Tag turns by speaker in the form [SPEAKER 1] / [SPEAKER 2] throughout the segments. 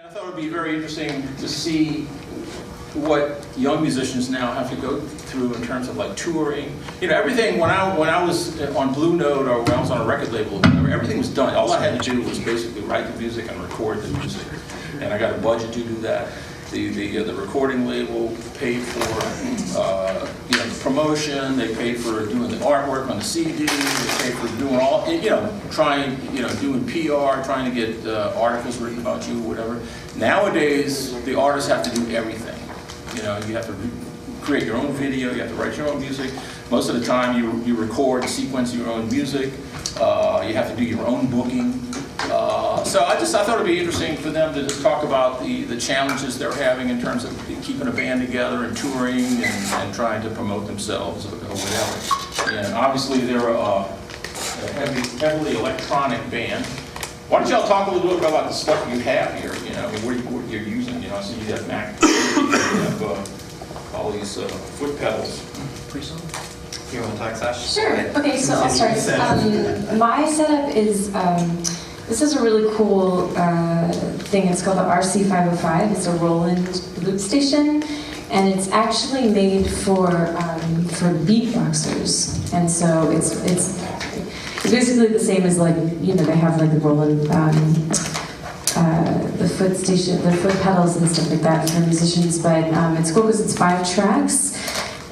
[SPEAKER 1] I thought it would be very interesting to see what young musicians now have to go through in terms of like touring. You know, everything when I was on Blue Note or when I was on a record label, everything was done. All I had to do was basically write the music and record the music, and I got a budget to do that. The recording label paid for you know, the promotion. They paid for doing the artwork on the CD. They paid for doing all, you know, doing PR, trying to get articles written about you, whatever. Nowadays, the artists have to do everything. You know, you have to create your own video. You have to write your own music. Most of the time, you record, sequence your own music. You have to do your own booking. So I thought it'd be interesting for them to just talk about the challenges they're having in terms of keeping a band together and touring and trying to promote themselves or whatever. And obviously they're a heavily electronic band. Why don't y'all talk a little bit about the stuff you have here? You know, what you're using. You know, I see you have Mac, you have all these foot pedals.
[SPEAKER 2] You want to talk, Sash?
[SPEAKER 3] Sure. Okay, so I'll start. My setup is, this is a really cool thing. It's called the RC505. It's a Roland loop station, and it's actually made for beatboxers. And so it's basically the same as, like, you know, they have like the Roland, the foot station, the foot pedals and stuff like that for musicians. But it's cool because it's 5 tracks.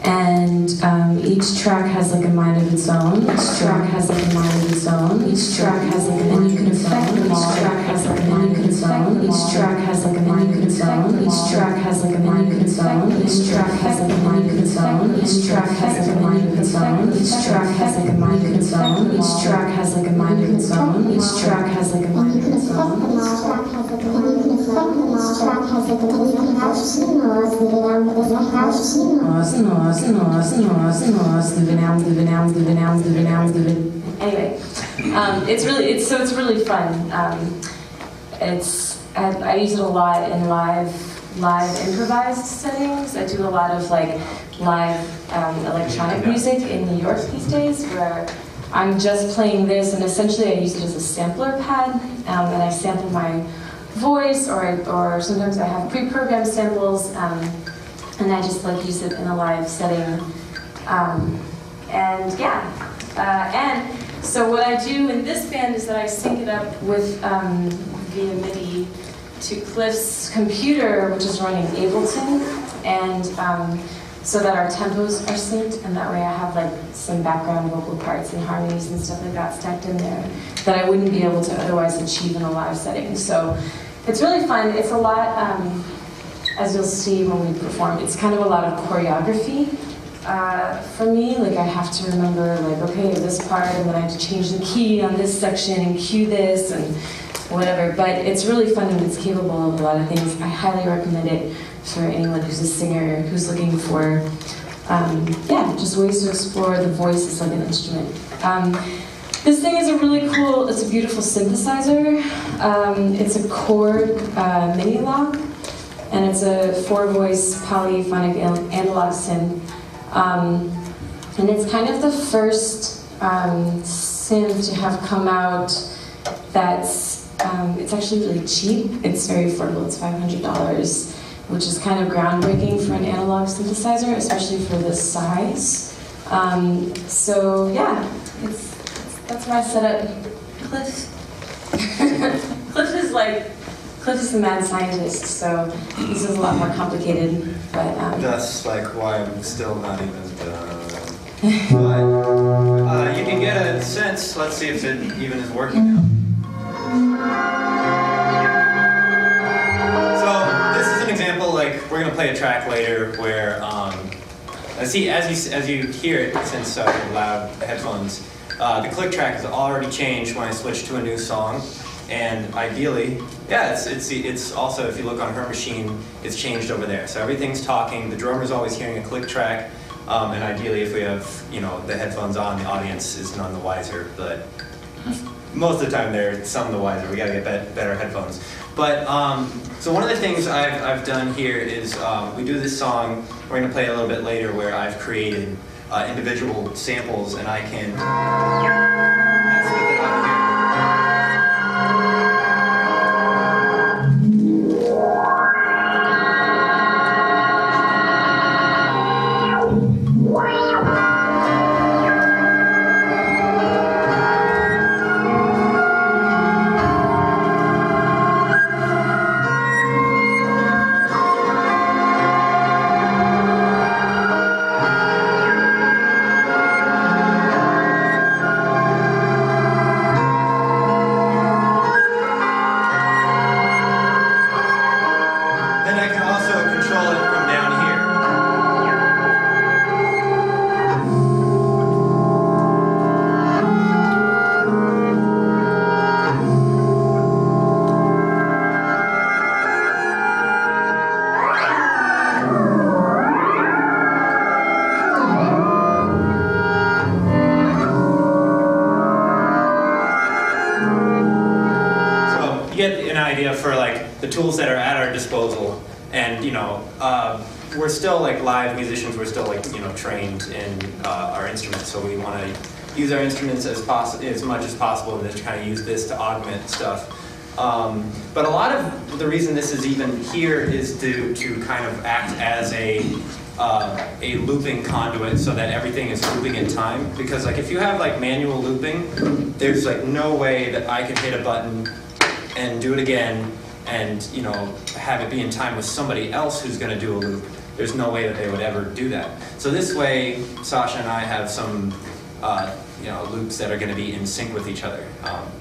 [SPEAKER 3] And each track has like a mind of its own. Each track has like a mind of its own. Each track has like a mind of its own. Each track has like a mind of its own. Each track has like a mind of its own. Each track has like a mind of its own. Each track has like a mind of its own. Each track has like a mind of its own. Each track has like a mind of its own. Each track has like a mind of its own. Each track has like a mind of its Anyway, it's really fun. I use it a lot in live improvised settings. I do a lot of like live electronic music in New York these days, where I'm just playing this, and essentially I use it as a sampler pad, and I sample my voice, or sometimes I have pre-programmed samples, and I just like use it in a live setting. And so what I do in this band is that I sync it up with via MIDI to Cliff's computer, which is running Ableton, and so that our tempos are synced, and that way I have like some background vocal parts and harmonies and stuff like that stacked in there that I wouldn't be able to otherwise achieve in a live setting. So it's really fun. It's a lot, as you'll see when we perform, it's kind of a lot of choreography. For me, like I have to remember, like, okay, this part, and then I have to change the key on this section and cue this and whatever. But it's really fun and it's capable of a lot of things. I highly recommend it for anyone who's a singer who's looking for, just ways to explore the voice as like an instrument. This thing is it's a beautiful synthesizer. It's a chord mini log, and it's a 4-voice polyphonic analog synth. And it's kind of the first synth to have come out that's, it's actually really cheap. It's very affordable, it's $500, which is kind of groundbreaking for an analog synthesizer, especially for this size. So yeah, that's my setup. Cliff. Cliff is a mad scientist, so this is a lot more complicated, but...
[SPEAKER 2] That's like why I'm still not even done. But you can get a sense. Let's see if it even is working now. So this is an example, like, we're going to play a track later where, as you hear it, since loud headphones, the click track is already changed when I switch to a new song. And ideally, yeah, it's also, if you look on her machine, it's changed over there. So everything's talking, the drummer's always hearing a click track, and ideally if we have, you know, the headphones on, the audience is none the wiser, but most of the time they're some the wiser. We gotta get better headphones. But, so one of the things I've done here is, we do this song, we're gonna play a little bit later, where I've created individual samples, and I can mess with it up here. idea for like the tools that are at our disposal. And we're still like live musicians. We're still like trained in our instruments, so we want to use our instruments as much as possible, and just kind of use this to augment stuff. But a lot of the reason this is even here is to kind of act as a looping conduit, so that everything is looping in time. Because like if you have like manual looping, there's like no way that I could hit a button and do it again and have it be in time with somebody else who's going to do a loop. There's no way that they would ever do that. So this way, Sasha and I have some loops that are going to be in sync with each other,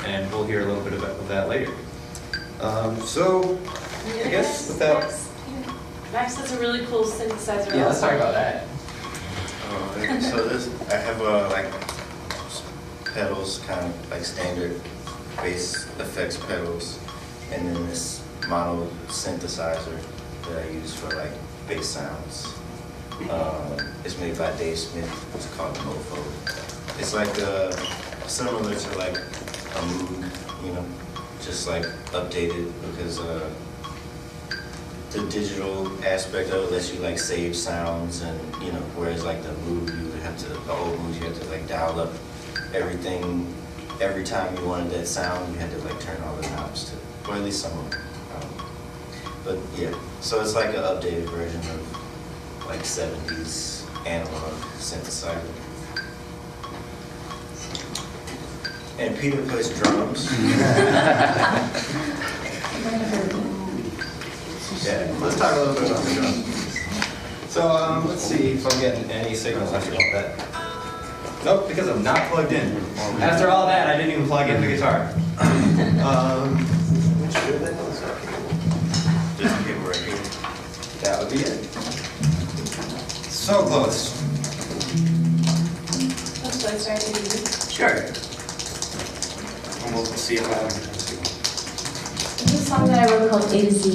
[SPEAKER 2] and we'll hear a little bit of that later. So I guess with that.
[SPEAKER 3] Max has a really cool synthesizer.
[SPEAKER 2] Yeah, let's talk about that.
[SPEAKER 4] So I have like pedals, kind of like standard bass effects pedals, and then this mono synthesizer that I use for like bass sounds. It's made by Dave Smith. It's called Mofo. It's like similar to like a Moog, just like updated, because the digital aspect of it lets you like save sounds, and whereas like the old Moog you had to like dial up everything every time you wanted that sound. You had to like turn all the knobs to, or at least some of them. But yeah, so it's like an updated version of like 70s analog synthesizer. And Peter plays drums. Yeah, let's talk a little bit about the drums.
[SPEAKER 2] So let's see if I'm getting any signals after all that. Nope, because I'm not plugged in. After all that, I didn't even plug in the guitar.
[SPEAKER 4] This cable right here.
[SPEAKER 2] That would be it. So close.
[SPEAKER 3] Let's start with you.
[SPEAKER 2] Sure. And we'll see if I can.
[SPEAKER 3] This is a song that I wrote called A to Z.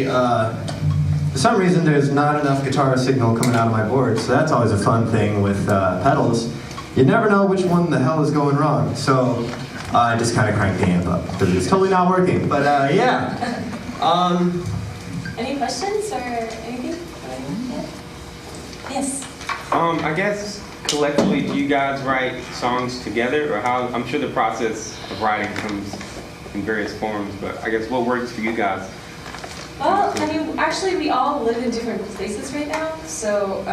[SPEAKER 5] actually, for some reason, there's not enough guitar signal coming out of my board, so that's always a fun thing with pedals. You never know which one the hell is going wrong, so I just kind of cranked the amp up, because it's totally not working, but yeah.
[SPEAKER 3] Any questions or anything? Yes?
[SPEAKER 6] I guess collectively, do you guys write songs together, or how? I'm sure the process of writing comes in various forms, but I guess what works for you guys?
[SPEAKER 3] Well, I mean, actually, we all live in different places right now, so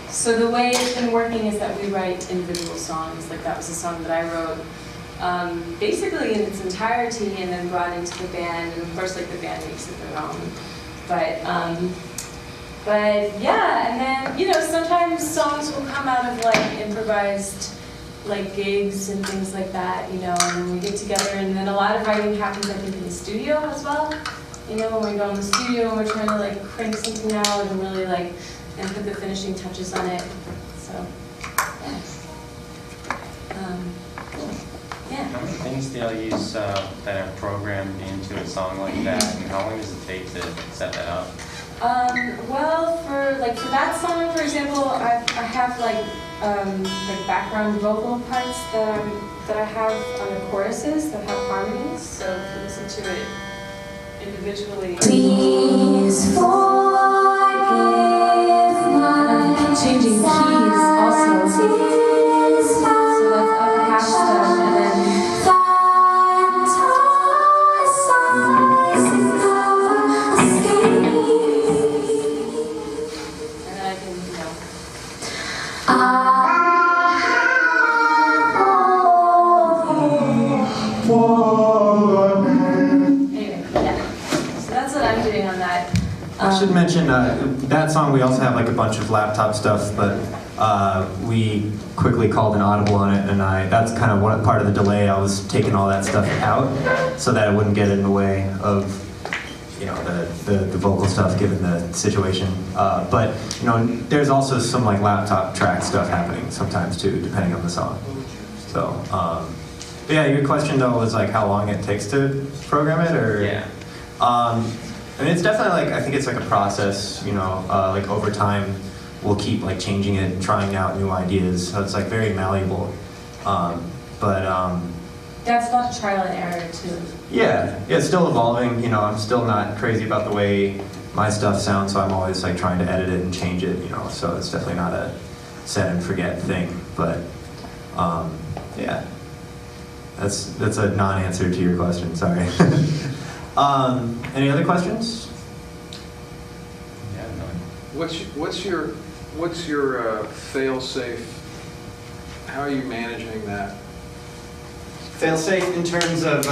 [SPEAKER 3] so the way it's been working is that we write individual songs. Like that was a song that I wrote, basically in its entirety, and then brought into the band. And of course, like the band makes it their own. But yeah, and then you know, sometimes songs will come out of like improvised like gigs and things like that. You know, and we get together, and then a lot of writing happens, I think, in the studio as well. You know, when we go in the studio and we're trying to like crank something out and really like, and put the finishing touches on it. So, yeah. Yeah.
[SPEAKER 7] How many things do y'all use that are programmed into a song like that, and how long does it take to set that up?
[SPEAKER 3] Well, for that song, for example, I have like background vocal parts that I have on the choruses that have harmonies. So if you listen to it individually. Please forgive my changing keys also. So that's up half step and then I can, you know. Anyway, yeah. So that's what I'm doing on that.
[SPEAKER 5] I should mention, that song we also have like a bunch of laptop stuff, but we quickly called an audible on it, and that's kind of part of the delay. I was taking all that stuff out so that it wouldn't get in the way of, you know, the vocal stuff given the situation. But, you know, there's also some like laptop track stuff happening sometimes too, depending on the song. So, but yeah, your question though was like how long it takes to program it, or?
[SPEAKER 7] Yeah.
[SPEAKER 5] I mean, it's definitely like, I think it's like a process, you know, like over time we'll keep like changing it and trying out new ideas. So it's like very malleable.
[SPEAKER 3] That's not trial and error too.
[SPEAKER 5] Yeah, it's still evolving. You know, I'm still not crazy about the way my stuff sounds, so I'm always like trying to edit it and change it, you know, so it's definitely not a set and forget thing. But yeah, that's a non-answer to your question, sorry. Any other questions?
[SPEAKER 7] Yeah, no.
[SPEAKER 8] What's your fail-safe? How are you managing that?
[SPEAKER 2] Fail-safe in terms of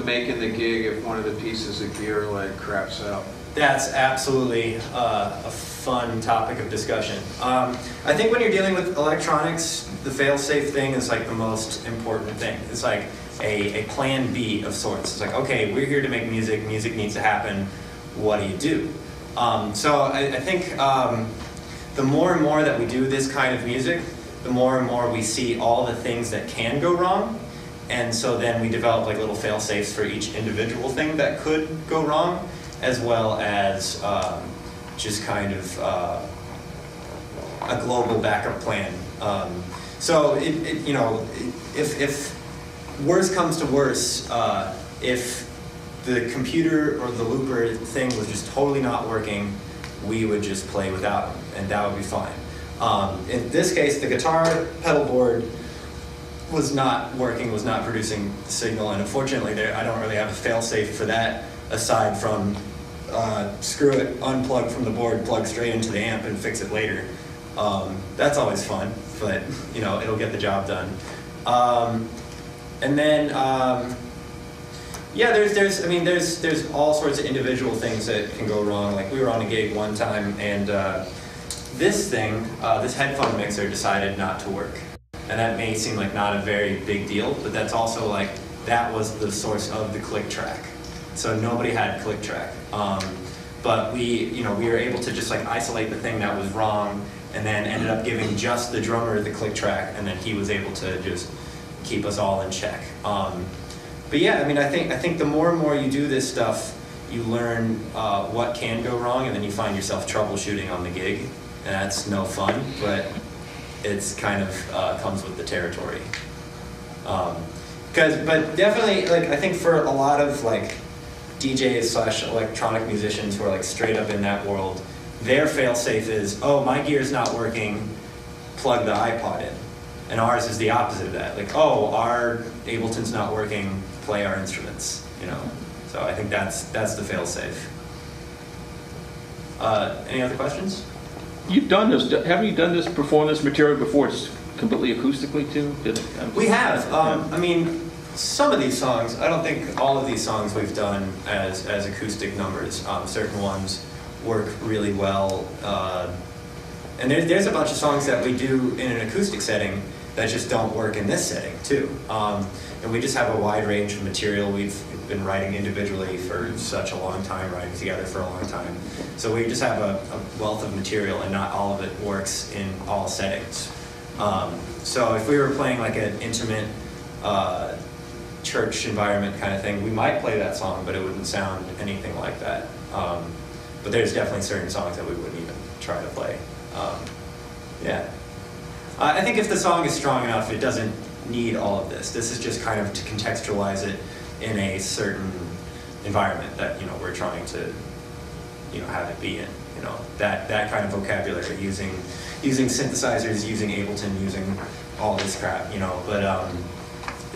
[SPEAKER 8] making the gig if one of the pieces of gear like craps out?
[SPEAKER 2] That's absolutely a fun topic of discussion. I think when you're dealing with electronics, the fail-safe thing is like the most important thing. It's like a plan B of sorts. It's like, okay, we're here to make music. Music needs to happen. What do you do? So I think the more and more that we do this kind of music, the more and more we see all the things that can go wrong. And so then we develop like little fail-safes for each individual thing that could go wrong, as well as just kind of a global backup plan. So you know, if worse comes to worse, if the computer or the looper thing was just totally not working, we would just play without them, and that would be fine. In this case, the guitar pedal board was not working, was not producing signal, and unfortunately I don't really have a fail-safe for that, aside from screw it, unplug from the board, plug straight into the amp and fix it later. That's always fun, but you know, it'll get the job done. And then, yeah, there's all sorts of individual things that can go wrong. Like we were on a gig one time, and this thing, this headphone mixer decided not to work. And that may seem like not a very big deal, but that's also like, that was the source of the click track. So nobody had click track. But we were able to just like isolate the thing that was wrong, and then ended up giving just the drummer the click track, and then he was able to just keep us all in check. But yeah, I mean, I think the more and more you do this stuff, you learn what can go wrong, and then you find yourself troubleshooting on the gig, and that's no fun, but it's kind of comes with the territory. But definitely, like, I think for a lot of like DJs / electronic musicians who are like straight up in that world, their fail-safe is, oh, my gear's not working, plug the iPod in. And ours is the opposite of that. Like, oh, our Ableton's not working, play our instruments, you know. So I think that's the fail-safe. Any other questions?
[SPEAKER 1] You've done this, haven't you done this, performed this material before, just completely acoustically too?
[SPEAKER 2] We have. I mean, some of these songs, I don't think all of these songs we've done as acoustic numbers. Certain ones work really well. And there's a bunch of songs that we do in an acoustic setting that just don't work in this setting too. And we just have a wide range of material. We've been writing individually for such a long time, writing together for a long time. So we just have a wealth of material, and not all of it works in all settings. So if we were playing like an intimate church environment kind of thing, we might play that song, but it wouldn't sound anything like that. But there's definitely certain songs that we wouldn't even try to play. Yeah. I think if the song is strong enough, it doesn't need all of this. This is just kind of to contextualize it in a certain environment that, you know, we're trying to, you know, have it be in. You know, that kind of vocabulary, using synthesizers, using Ableton, using all this crap, you know, but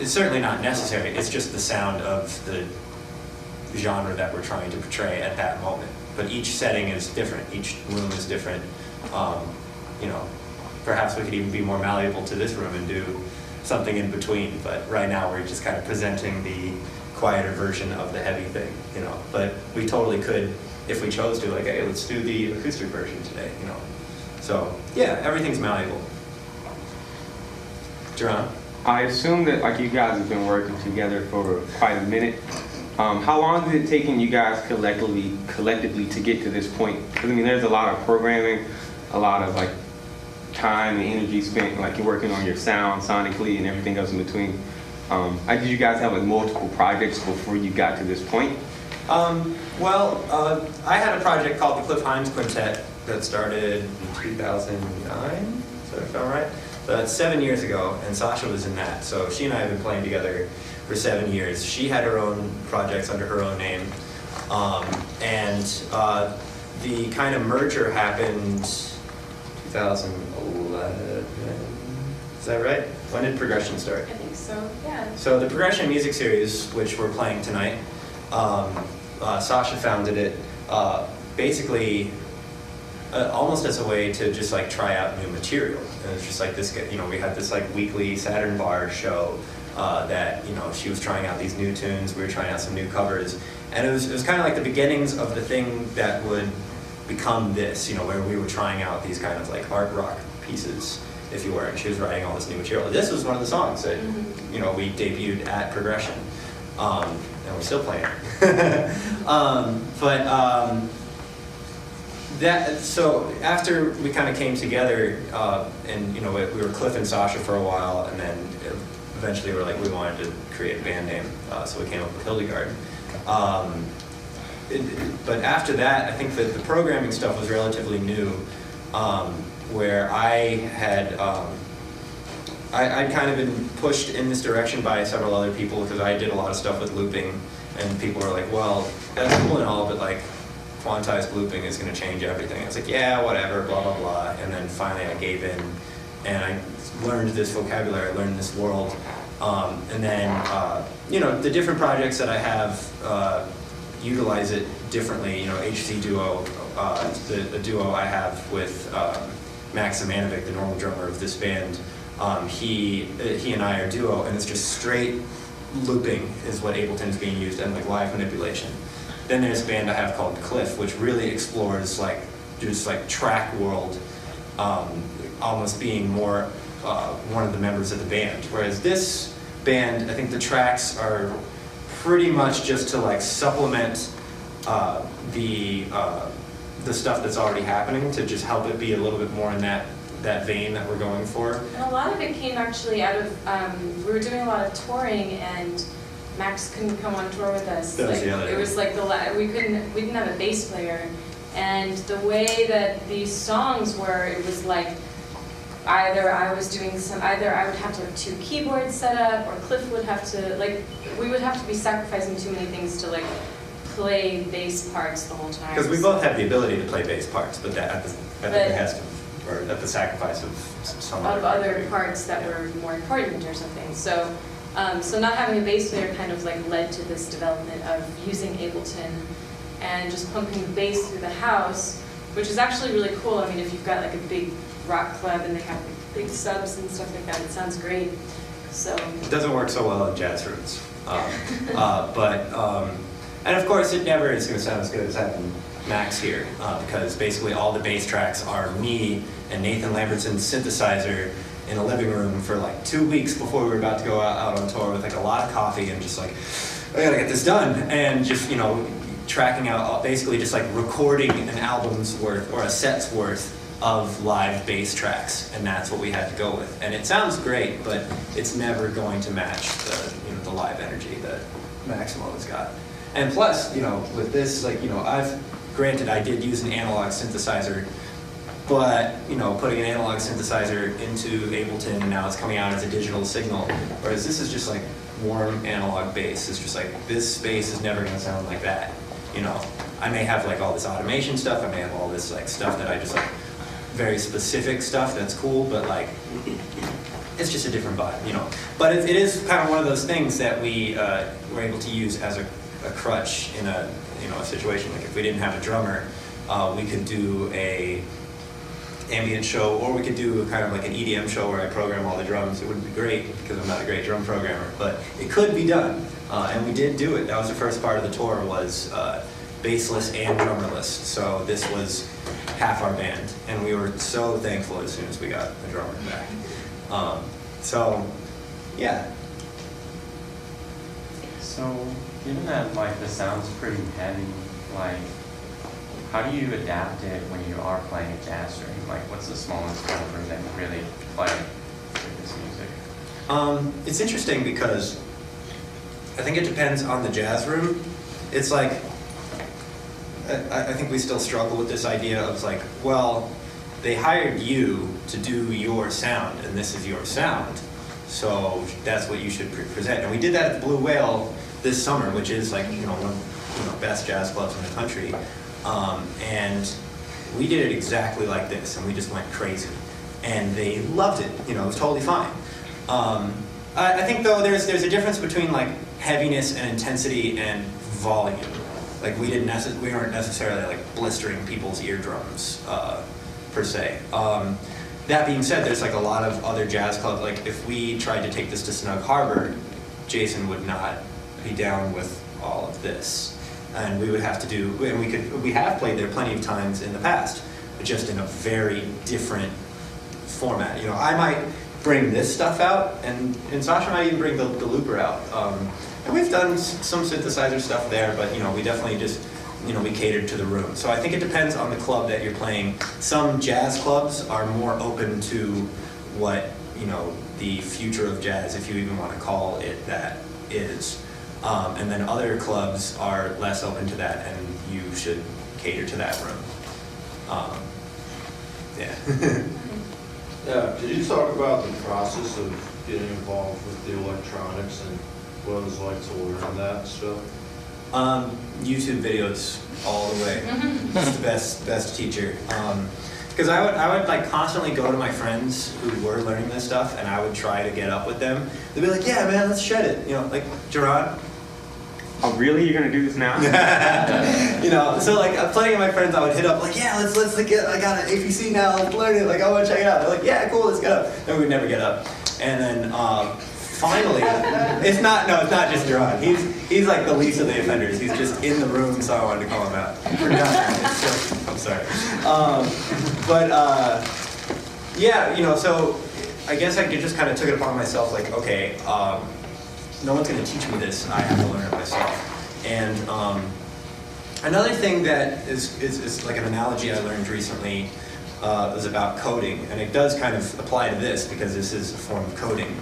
[SPEAKER 2] it's certainly not necessary. It's just the sound of the genre that we're trying to portray at that moment. But each setting is different. Each room is different. You know, perhaps we could even be more malleable to this room and do something in between. But right now we're just kind of presenting the quieter version of the heavy thing, you know. But we totally could, if we chose to, like, hey, let's do the acoustic version today, you know. So yeah, everything's malleable. Jerron?
[SPEAKER 6] I assume that like you guys have been working together for quite a minute. How long is it taking you guys collectively to get to this point? Because I mean, there's a lot of programming, a lot of like time and energy spent, like you're working on your sound sonically and everything else in between. Did you guys have like multiple projects before you got to this point?
[SPEAKER 2] Well, I had a project called the Cliff Himes Quintet that started in 2009, so if I'm right. But 7 years ago, and Sasha was in that. So she and I have been playing together for 7 years. She had her own projects under her own name. The kind of merger happened 2011. Is that right? When did Progression start?
[SPEAKER 3] I think so, yeah.
[SPEAKER 2] So the Progression Music Series, which we're playing tonight, Sasha founded it basically almost as a way to just like try out new material. And it's just like this, you know, we had this like weekly Saturn Bar show that, you know, she was trying out these new tunes, we were trying out some new covers, and it was kind of like the beginnings of the thing that would become this, you know, where we were trying out these kind of like art rock pieces, if you were, and she was writing all this new material. This was one of the songs that, you know, we debuted at Progression, and we're still playing it. So after we kind of came together, and you know, we were Cliff and Sasha for a while, and then eventually we wanted to create a band name, so we came up with Hildegard. But after that, I think that the programming stuff was relatively new, where I had I'd kind of been pushed in this direction by several other people because I did a lot of stuff with looping, and people were like, well, that's cool and all, but like, quantized looping is going to change everything. I was like, yeah, whatever, blah, blah, blah. And then finally I gave in, and I learned this vocabulary, I learned this world. And then, you know, the different projects that I have utilize it differently. You know, HC Duo, the duo I have with Max Zimanovic, the normal drummer of this band, he and I are duo, and it's just straight looping is what Ableton is being used, and like live manipulation. Then there's a band I have called Cliff, which really explores like just like track world, almost being more one of the members of the band. Whereas this band, I think the tracks are pretty much just to like supplement the stuff that's already happening, to just help it be a little bit more in that vein that we're going for.
[SPEAKER 3] And a lot of it came actually out of, we were doing a lot of touring, and Max couldn't come on tour with us.
[SPEAKER 2] That was
[SPEAKER 3] Like,
[SPEAKER 2] the other
[SPEAKER 3] it was like we didn't have a bass player, and the way that these songs were, it was like either I would have to have 2 keyboards set up, or Cliff would have to, like, we would have to be sacrificing too many things to like play bass parts the whole time.
[SPEAKER 2] Because we both have the ability to play bass parts, but that at the behest of, or at the sacrifice of some
[SPEAKER 3] of
[SPEAKER 2] other
[SPEAKER 3] other parts that were more important or something. So, so not having a bass player kind of like led to this development of using Ableton and just pumping bass through the house, which is actually really cool. I mean, if you've got like a big rock club and they have like big subs and stuff like that, it sounds great. So
[SPEAKER 2] It doesn't work so well in jazz rooms. And of course, it never is going to sound as good as having Max here, because basically all the bass tracks are me and Nathan Lambertson's synthesizer in a living room for like 2 weeks before we were about to go out on tour with like a lot of coffee and just like, I gotta get this done. And just, you know, tracking out, basically just like recording an album's worth or a set's worth of live bass tracks, and that's what we had to go with. And it sounds great, but it's never going to match the, you know, the live energy that Maximo has got. And plus, you know, with this, like, you know, granted I did use an analog synthesizer, but, you know, putting an analog synthesizer into Ableton and now it's coming out as a digital signal, whereas this is just like warm analog bass. It's just like, this bass is never going to sound like that, you know. I may have like all this automation stuff, I may have all this like stuff that I just like, very specific stuff that's cool, but like, it's just a different vibe, you know. But it is kind of one of those things that we were able to use as a crutch in a, you know, a situation. Like if we didn't have a drummer, we could do a ambient show, or we could do kind of like an EDM show where I program all the drums. It wouldn't be great because I'm not a great drum programmer, but it could be done, and we did do it. That was the first part of the tour, was bassless and drummerless. So this was half our band, and we were so thankful as soon as we got the drummer back. So, yeah.
[SPEAKER 7] So, given that like the sound's pretty heavy, like how do you adapt it when you are playing a jazz string? Like what's the smallest number that you really play with this music?
[SPEAKER 2] It's interesting because I think it depends on the jazz room. It's like, I think we still struggle with this idea of like, well, they hired you to do your sound, and this is your sound, so that's what you should present. And we did that at the Blue Whale this summer, which is like, you know, one of the, you know, best jazz clubs in the country. And we did it exactly like this, and we just went crazy. And they loved it, you know, it was totally fine. I think though there's a difference between like heaviness and intensity and volume. Like we weren't necessarily like blistering people's eardrums per se. That being said, there's like a lot of other jazz clubs. Like if we tried to take this to Snug Harbor, Jason would not be down with all of this, and we would have to do. And we have played there plenty of times in the past, but just in a very different format. You know, I might bring this stuff out, and Sasha might even bring the looper out. And we've done some synthesizer stuff there, but you know, we definitely just, you know, we catered to the room. So I think it depends on the club that you're playing. Some jazz clubs are more open to what, you know, the future of jazz, if you even want to call it that, is. And then other clubs are less open to that, and you should cater to that room. Yeah.
[SPEAKER 9] Yeah, could you talk about the process of getting involved with the electronics and what it was like to learn that stuff?
[SPEAKER 2] YouTube videos all the way. It's the best teacher. Because I would like constantly go to my friends who were learning this stuff, and I would try to get up with them. They'd be like, "Yeah, man, let's shred it." You know, like Gerard.
[SPEAKER 6] Oh, really? You're gonna do this now?
[SPEAKER 2] You know, so like plenty of my friends, I would hit up like, "Yeah, let's get. I got an APC now. Let's learn it. Like, I want to check it out." They're like, "Yeah, cool. Let's get up." Then we'd never get up, and then finally, it's not just Gerard. He's like the least of the offenders. He's just in the room, so I wanted to call him out. I'm sorry. Yeah, you know, so I guess I just kind of took it upon myself, like, okay, no one's going to teach me this. I have to learn it myself. And another thing that is like an analogy I learned recently was about coding, and it does kind of apply to this because this is a form of coding.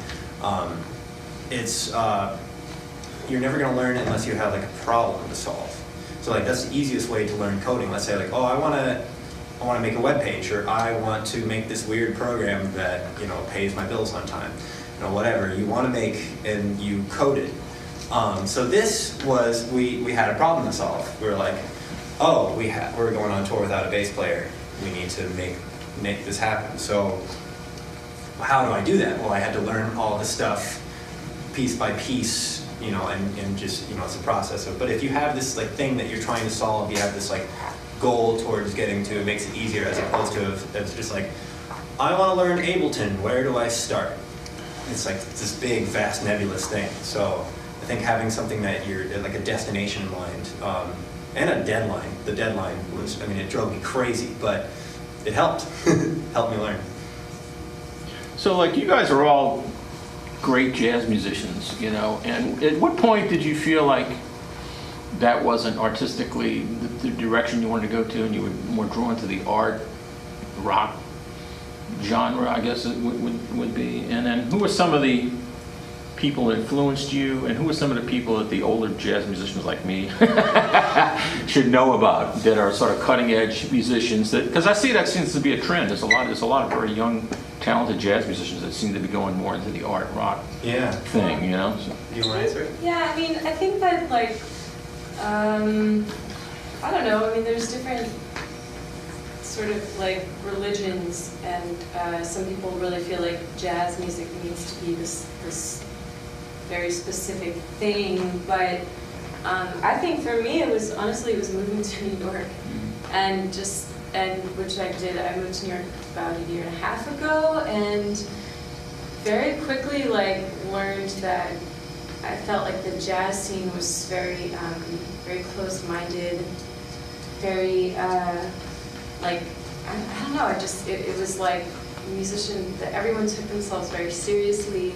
[SPEAKER 2] you're never going to learn unless you have like a problem to solve. So like that's the easiest way to learn coding. Let's say like, oh, I want to make a web page, or I want to make this weird program that, you know, pays my bills on time, you know, whatever you want to make, and you code it. So this was, we had a problem to solve. We were like, oh, we're going on tour without a bass player. We need to make this happen. So how do I do that? Well, I had to learn all this stuff piece by piece, you know, and just, you know, it's a process. But if you have this like thing that you're trying to solve, you have this like goal towards getting to, it makes it easier, as opposed to if it's just like, I want to learn Ableton, where do I start? It's like this big, vast, nebulous thing. So I think having something that you're, like a destination in mind, and a deadline. The deadline was, I mean, it drove me crazy, but it helped. Helped me learn.
[SPEAKER 1] So like you guys are all great jazz musicians, you know, and at what point did you feel like that wasn't artistically the direction you wanted to go to, and you were more drawn to the art, rock genre, I guess it would be? And then who were some of the people that influenced you, and who are some of the people that the older jazz musicians like me should know about, that are sort of cutting edge musicians? That, because I see that seems to be a trend. There's a lot of very young, talented jazz musicians that seem to be going more into the art rock thing, you know? So.
[SPEAKER 2] You want to answer it?
[SPEAKER 3] Yeah, I mean, I think that like, I don't know, I mean, there's different sort of like religions, and some people really feel like jazz music needs to be this very specific thing, but I think for me it was moving to New York, and which I did. I moved to New York about a year and a half ago, and very quickly like learned that I felt like the jazz scene was very close-minded, very like I don't know. It was like that everyone took themselves very seriously.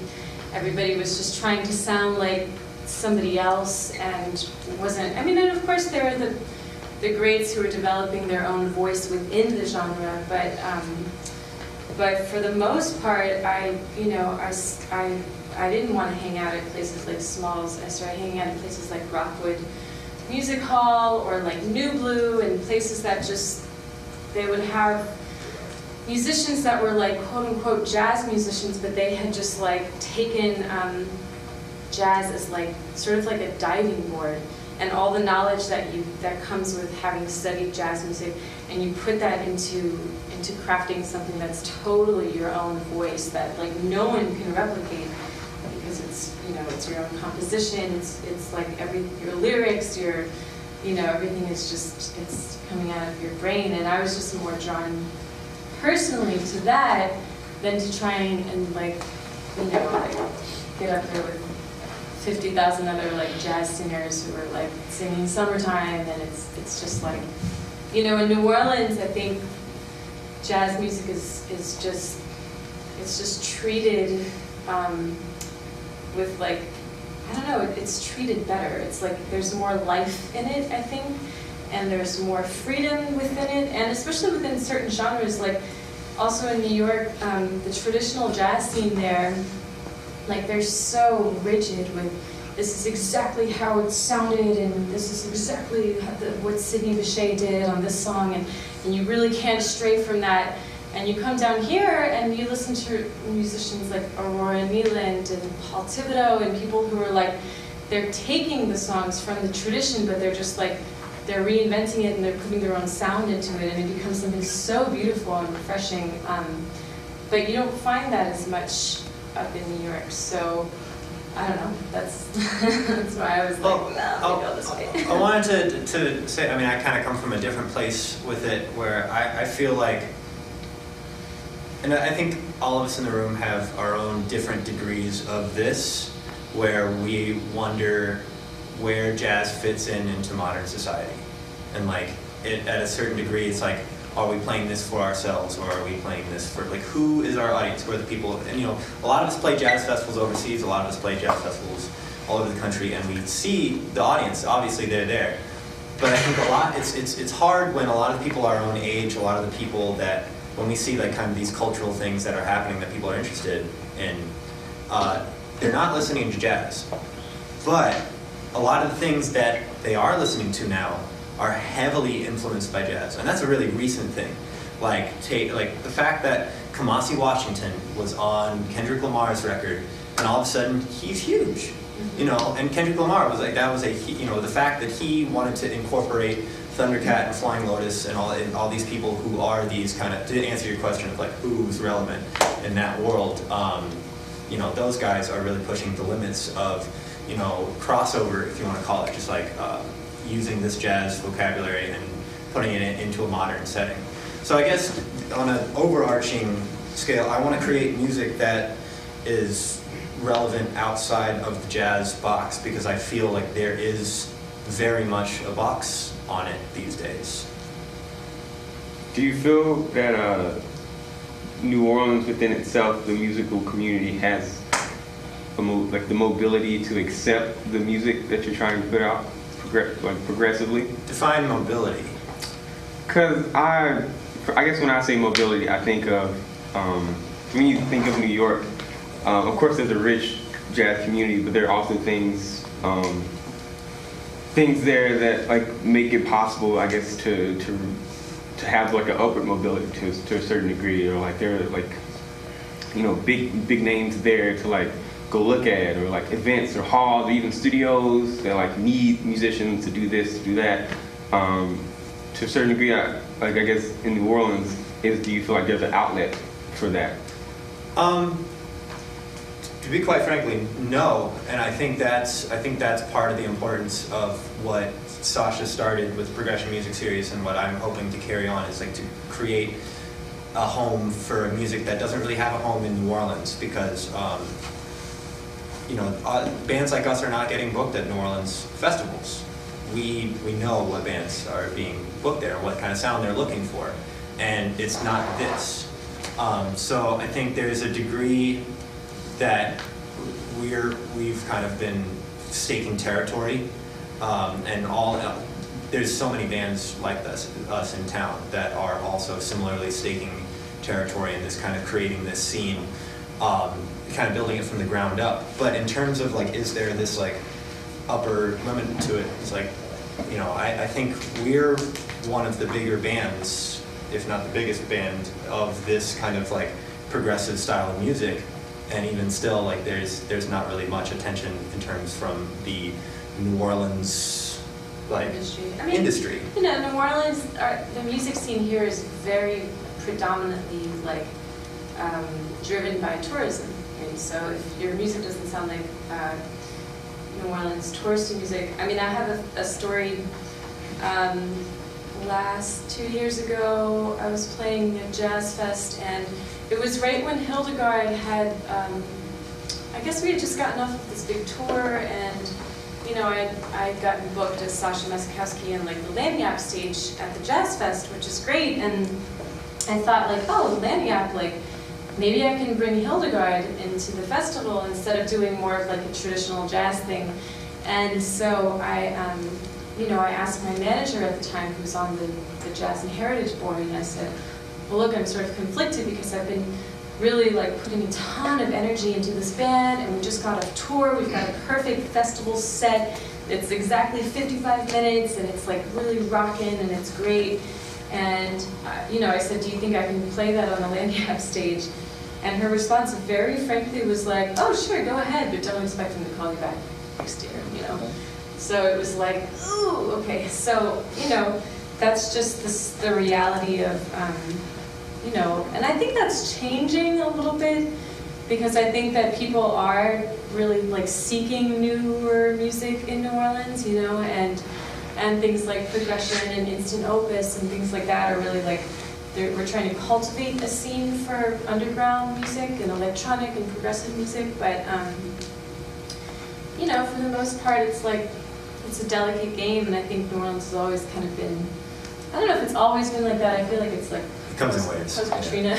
[SPEAKER 3] Everybody was just trying to sound like somebody else, and wasn't. I mean, and of course there were the greats who were developing their own voice within the genre, but for the most part, I didn't want to hang out at places like Smalls. I started hanging out at places like Rockwood Music Hall or like New Blue, and places that just, they would have musicians that were like quote unquote jazz musicians, but they had just like taken jazz as like sort of like a diving board, and all the knowledge that comes with having studied jazz music, and you put that into crafting something that's totally your own voice that like no one can replicate, because it's, you know, it's your own composition, it's like your lyrics, everything is just, it's coming out of your brain. And I was just more drawn personally to that than to try and like, you know, like get up there with 50,000 other like jazz singers who are like singing Summertime, and it's just like, you know, in New Orleans, I think jazz music is just treated with like, I don't know, it's treated better. It's like there's more life in it, I think, and there's more freedom within it, and especially within certain genres. Like also in New York, the traditional jazz scene there, like they're so rigid with, this is exactly how it sounded, and this is exactly what Sidney Bechet did on this song, and you really can't stray from that. And you come down here and you listen to musicians like Aurora Nealand and Paul Thibodeau, and people who are like, they're taking the songs from the tradition, but they're just like, they're reinventing it and they're putting their own sound into it, and it becomes something so beautiful and refreshing. But you don't find that as much up in New York, so I don't know. That's that's why I was like, no, I'll go this way.
[SPEAKER 2] I wanted to say, I mean, I kind of come from a different place with it, where I feel like, and I think all of us in the room have our own different degrees of this, where we wonder where jazz fits into modern society. And like, at a certain degree, it's like, are we playing this for ourselves, or are we playing this for, like, who is our audience? Who are the people? And you know, a lot of us play jazz festivals overseas, a lot of us play jazz festivals all over the country, and we see the audience, obviously they're there. But I think a lot, it's hard when a lot of people our own age, a lot of the people that, when we see like kind of these cultural things that are happening that people are interested in, they're not listening to jazz. But a lot of the things that they are listening to now are heavily influenced by jazz, and that's a really recent thing. Like the fact that Kamasi Washington was on Kendrick Lamar's record, and all of a sudden he's huge, you know. And Kendrick Lamar was like, that was the fact that he wanted to incorporate Thundercat and Flying Lotus and all these people who are these kind of, to answer your question of like who's relevant in that world, you know, those guys are really pushing the limits of, you know, crossover, if you want to call it, just like using this jazz vocabulary and putting it into a modern setting. So I guess on an overarching scale, I want to create music that is relevant outside of the jazz box, because I feel like there is very much a box on it these days.
[SPEAKER 6] Do you feel that New Orleans within itself, the musical community, has the mobility to accept the music that you're trying to put out progressively? Define mobility. Because I guess when I say mobility, I think of, when you think of New York, of course there's a rich jazz community, but there are also things there that like make it possible, I guess, to have like an upward mobility to a certain degree, or like there are like, you know, big names there to like go look at, or like events or halls or even studios that like need musicians to do this, to do that. To a certain degree, I guess in New Orleans, do you feel like there's an outlet for that?
[SPEAKER 2] To be quite frankly, no. And I think that's part of the importance of what Sasha started with the Progression Music Series, and what I'm hoping to carry on is like to create a home for music that doesn't really have a home in New Orleans, because you know, bands like us are not getting booked at New Orleans festivals. We know what bands are being booked there, what kind of sound they're looking for, and it's not this. So I think there's a degree that we've kind of been staking territory, and there's so many bands like us in town that are also similarly staking territory and this kind of creating this scene, kind of building it from the ground up. But in terms of like, is there this like upper limit to it? It's like, you know, I think we're one of the bigger bands, if not the biggest band, of this kind of like progressive style of music. And even still, like there's not really much attention in terms from the New Orleans like industry.
[SPEAKER 3] You know, New Orleans, the music scene here is very predominantly like driven by tourism. And so if your music doesn't sound like New Orleans touristy music, I mean, I have a story. Last 2 years ago, I was playing a jazz fest, and it was right when Hildegard had, I guess we had just gotten off of this big tour, and you know, I'd gotten booked as Sasha Masikowski in like the Lagniappe stage at the Jazz Fest, which is great, and I thought like, oh, Lagniappe, like maybe I can bring Hildegard into the festival instead of doing more of like a traditional jazz thing. And so you know, I asked my manager at the time, who was on the Jazz and Heritage Board, and I said, well, look, I'm sort of conflicted because I've been really like putting a ton of energy into this band, and we just got off tour. We've got a perfect festival set. It's exactly 55 minutes, and it's like really rocking, and it's great. And you know, I said, do you think I can play that on the Lagniappe stage? And her response, very frankly, was like, oh, sure, go ahead, but don't expect them to call you back next year, you know? So it was like, ooh, okay. So, you know, that's just the reality of, you know, and I think that's changing a little bit, because I think that people are really like seeking newer music in New Orleans, you know, and things like progression and instant opus and things like that are really like, we're trying to cultivate a scene for underground music and electronic and progressive music, but you know, for the most part, it's like, it's a delicate game, and I think New Orleans has always kind of been, I don't know if it's always been like that. I feel like it's like
[SPEAKER 2] it comes in waves.
[SPEAKER 3] Post-Katrina.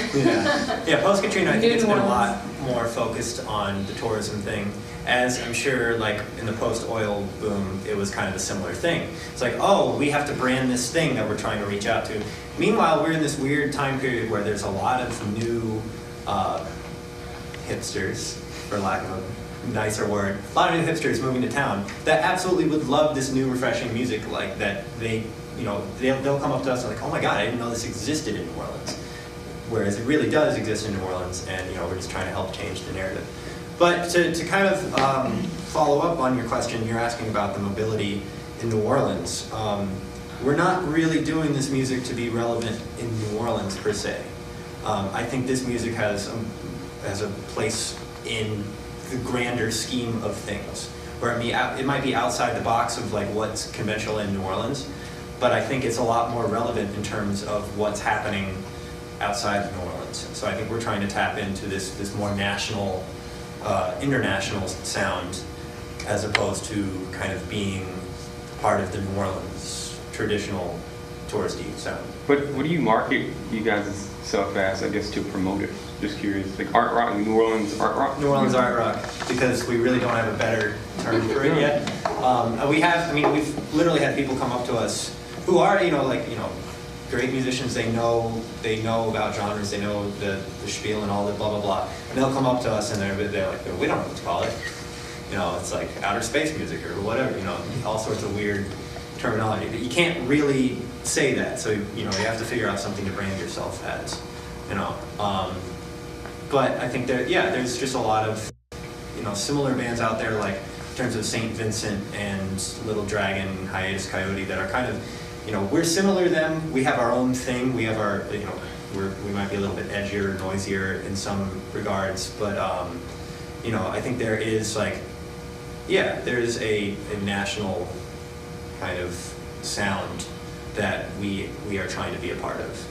[SPEAKER 2] Yeah, post-Katrina, I think it's been a lot
[SPEAKER 3] Orleans.
[SPEAKER 2] more focused on the tourism thing. As I'm sure, like in the post-oil boom, it was kind of a similar thing. It's like, oh, we have to brand this thing that we're trying to reach out to. Meanwhile, we're in this weird time period where there's a lot of new hipsters, for lack of a nicer word, a lot of new hipsters moving to town that absolutely would love this new refreshing music, like that they, they'll come up to us and like, oh my God, I didn't know this existed in New Orleans. Whereas it really does exist in New Orleans, and we're just trying to help change the narrative. But to kind of follow up on your question, you're asking about the mobility in New Orleans. We're not really doing this music to be relevant in New Orleans per se. I think this music has a place in the grander scheme of things, where it might be outside the box of like what's conventional in New Orleans, but I think it's a lot more relevant in terms of what's happening outside of New Orleans. So I think we're trying to tap into this more national, international sound, as opposed to kind of being part of the New Orleans traditional touristy sound.
[SPEAKER 6] But what do you market you guys' self as, I guess, to promote it? Just curious. Like art rock, New Orleans art rock?
[SPEAKER 2] New Orleans art rock, because we really don't have a better term for it yet. We've literally had people come up to us who are, great musicians. They know about genres, they know the spiel and all the blah, blah, blah. And they'll come up to us and they're like, we don't know what to call it. It's like outer space music or whatever, all sorts of weird terminology. But you can't really say that, so you have to figure out something to brand yourself as. But I think there's just a lot of similar bands out there, like in terms of St. Vincent and Little Dragon, Hiatus Coyote, that are kind of we're similar to them. We have our own thing. We have our we might be a little bit edgier, noisier in some regards, but I think there is there's a national kind of sound that we are trying to be a part of,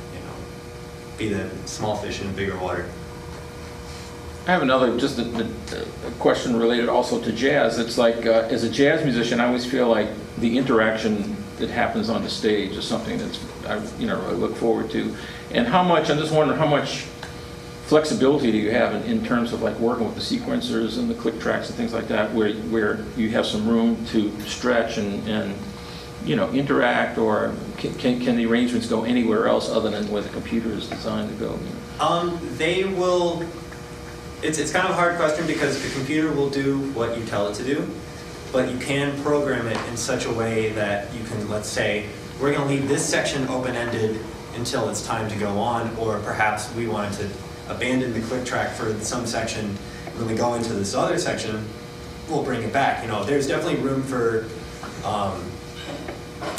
[SPEAKER 2] be the small fish in the bigger water.
[SPEAKER 1] I have another, just a question related also to jazz. It's like, as a jazz musician, I always feel like the interaction that happens on the stage is something that's, I really look forward to. And I'm just wondering how much flexibility do you have in terms of like working with the sequencers and the click tracks and things like that, where you have some room to stretch and interact, or can the arrangements go anywhere else other than where the computer is designed to go?
[SPEAKER 2] They will. It's kind of a hard question because the computer will do what you tell it to do, but you can program it in such a way that you can, let's say, we're going to leave this section open-ended until it's time to go on, or perhaps we wanted to abandon the click track for some section, and when we go into this other section, we'll bring it back. There's definitely room for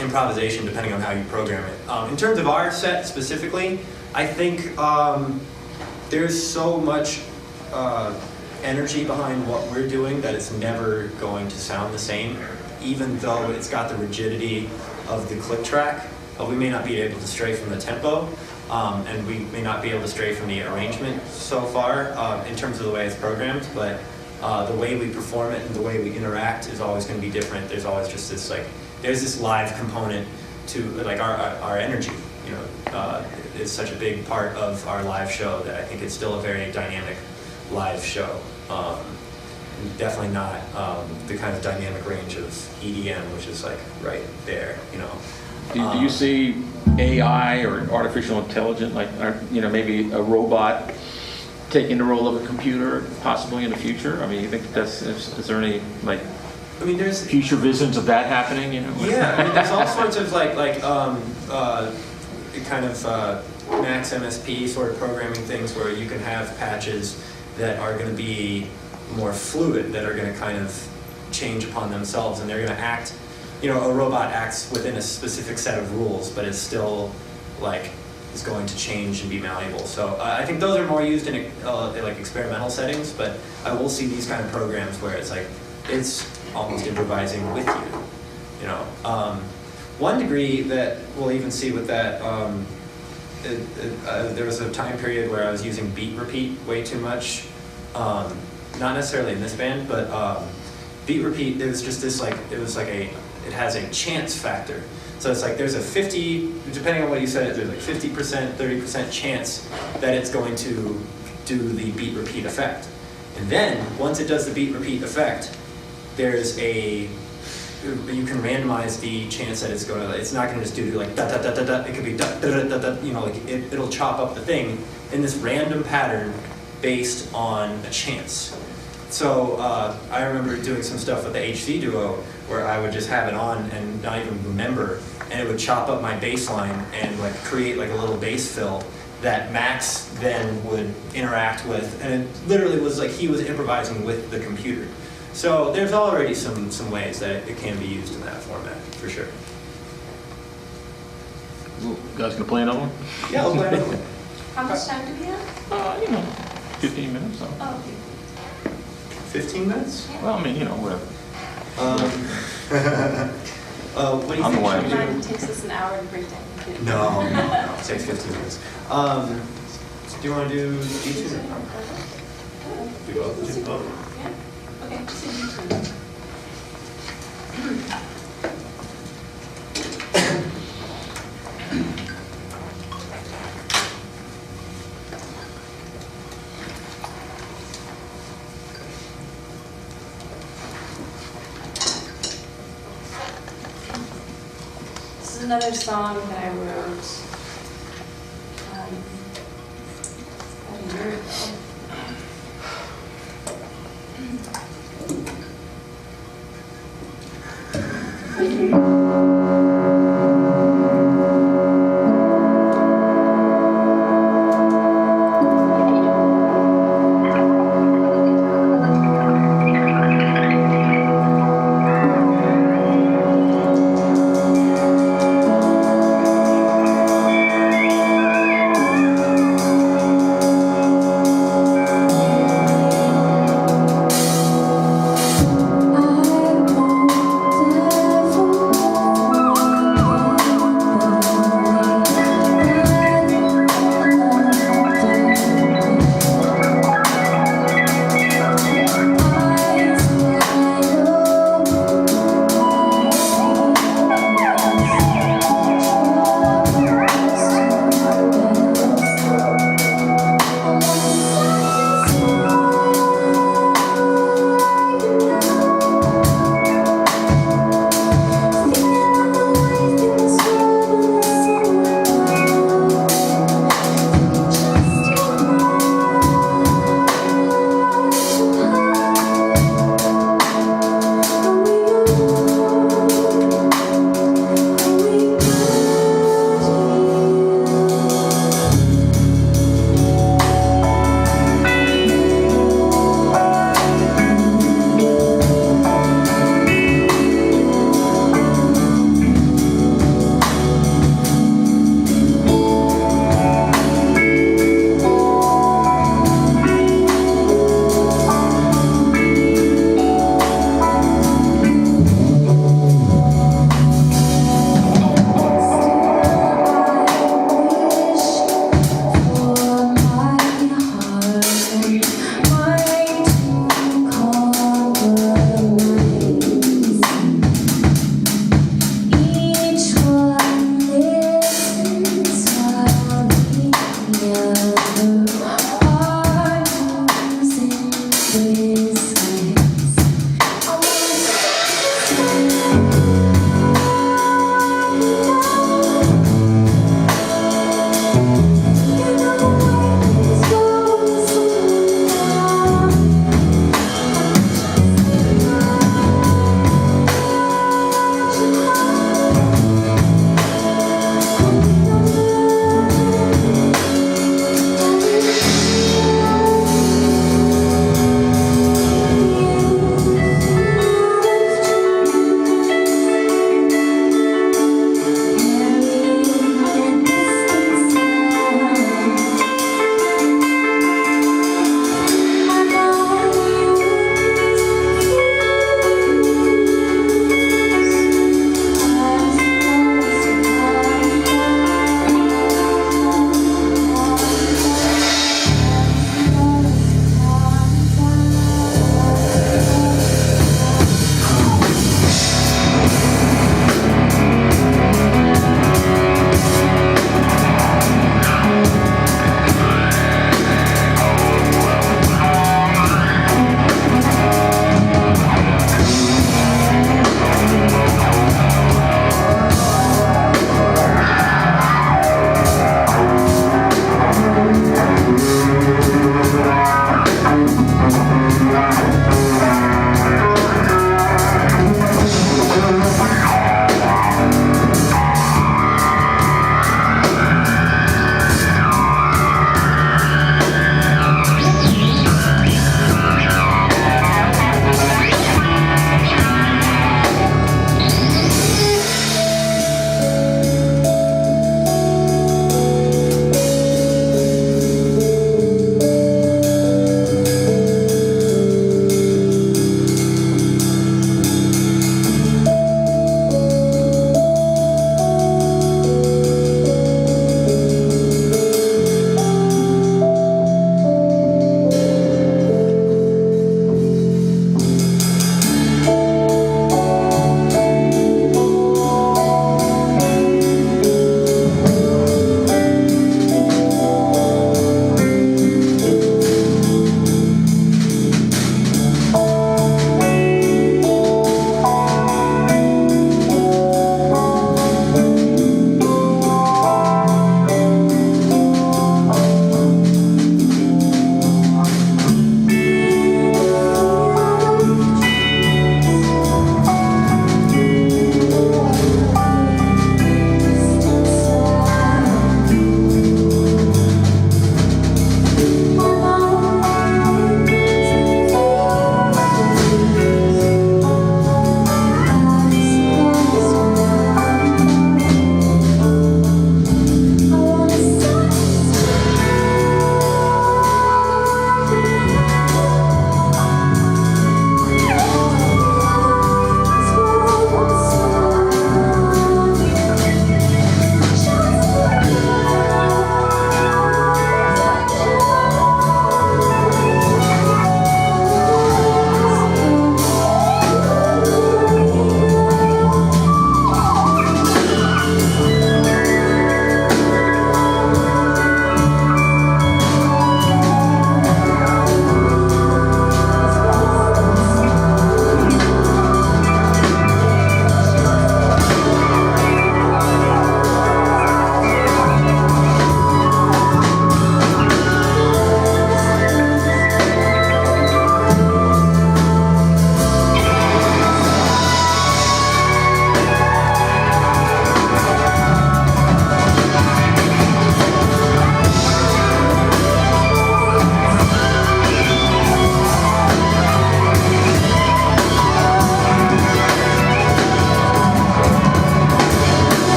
[SPEAKER 2] improvisation depending on how you program it. In terms of our set specifically, I think there's so much energy behind what we're doing that it's never going to sound the same, even though it's got the rigidity of the click track. We may not be able to stray from the tempo, and we may not be able to stray from the arrangement so far in terms of the way it's programmed, but the way we perform it and the way we interact is always going to be different. There's always just this there's this live component to our energy. Is such a big part of our live show that I think it's still a very dynamic live show. Definitely not the kind of dynamic range of EDM, which is right there.
[SPEAKER 1] Do you see AI or artificial intelligence, maybe a robot taking the role of a computer possibly in the future? I mean, you think is there any
[SPEAKER 2] there's
[SPEAKER 1] future visions of that happening?
[SPEAKER 2] Yeah, there's all sorts of kind of max MSP sort of programming things where you can have patches that are going to be more fluid, that are going to kind of change upon themselves, and they're going to act. A robot acts within a specific set of rules, but it's still is going to change and be malleable. So I think those are more used in experimental settings, but I will see these kind of programs where it's almost improvising with you. One degree that we'll even see with that, there was a time period where I was using beat repeat way too much. Not necessarily in this band, but beat repeat, there was just this it has a chance factor. So it's there's a 50, depending on what you said, there's 50%, 30% chance that it's going to do the beat repeat effect. And then, once it does the beat repeat effect, there's you can randomize the chance that it's not going to just do da da da da da, it could be da da da da da, it'll chop up the thing in this random pattern based on a chance. So I remember doing some stuff with the HC Duo where I would just have it on and not even remember, and it would chop up my bass line and like create like a little bass fill that Max then would interact with, and it literally was like he was improvising with the computer. So there's already some ways that it can be used in that format, for sure.
[SPEAKER 1] You guys gonna play another one?
[SPEAKER 2] Yeah, I'll play another one.
[SPEAKER 3] How much time do we have?
[SPEAKER 1] 15 minutes. So.
[SPEAKER 3] Oh, okay.
[SPEAKER 2] 15 minutes?
[SPEAKER 1] Well, I mean, whatever.
[SPEAKER 2] What do you
[SPEAKER 1] I'm
[SPEAKER 2] think?
[SPEAKER 1] the one.
[SPEAKER 2] Should we do?
[SPEAKER 3] Mine takes us an hour to break down.
[SPEAKER 2] No, it takes 15 minutes. Do you want to do D2?
[SPEAKER 9] Do both, do both.
[SPEAKER 3] Yeah? Okay, just do YouTube. This is another song that I wrote about a year ago.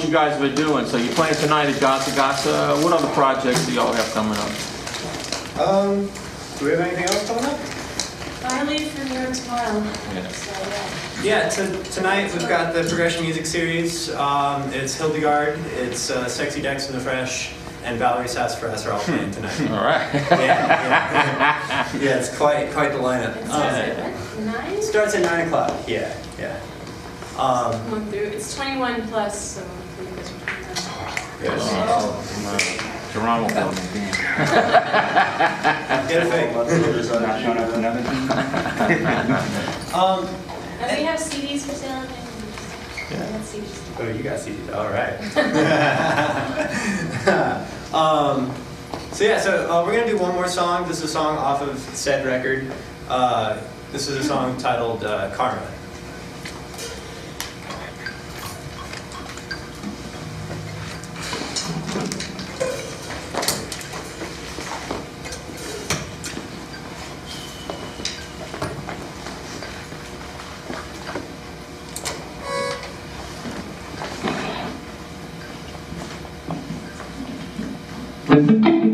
[SPEAKER 1] you guys have been doing. So you're playing tonight at Gotcha Gotcha. What other projects do y'all have coming up?
[SPEAKER 2] Do we have anything else coming up?
[SPEAKER 3] I leave for New York tomorrow.
[SPEAKER 1] Yeah.
[SPEAKER 3] So, yeah.
[SPEAKER 2] Yeah, tonight we've got the Progression Music Series. It's Hildegard, it's Sexy Dex and the Fresh, and Valerie Sassafras are all playing tonight.
[SPEAKER 1] All right.
[SPEAKER 2] Yeah, it's quite the lineup.
[SPEAKER 3] It starts at what, 9?
[SPEAKER 2] It starts at 9 o'clock, yeah.
[SPEAKER 3] Going through. It's 21 plus, so hopefully you guys are 21.
[SPEAKER 1] Geronimo building.
[SPEAKER 2] Get a fake.
[SPEAKER 6] Not showing up for nothing.
[SPEAKER 3] And we have CDs for sale.
[SPEAKER 1] Yeah.
[SPEAKER 3] We have CDs.
[SPEAKER 2] Oh, you got CDs, all right. So we're gonna do one more song. This is a song off of said record. This is a song titled Karma.
[SPEAKER 10] Thank you.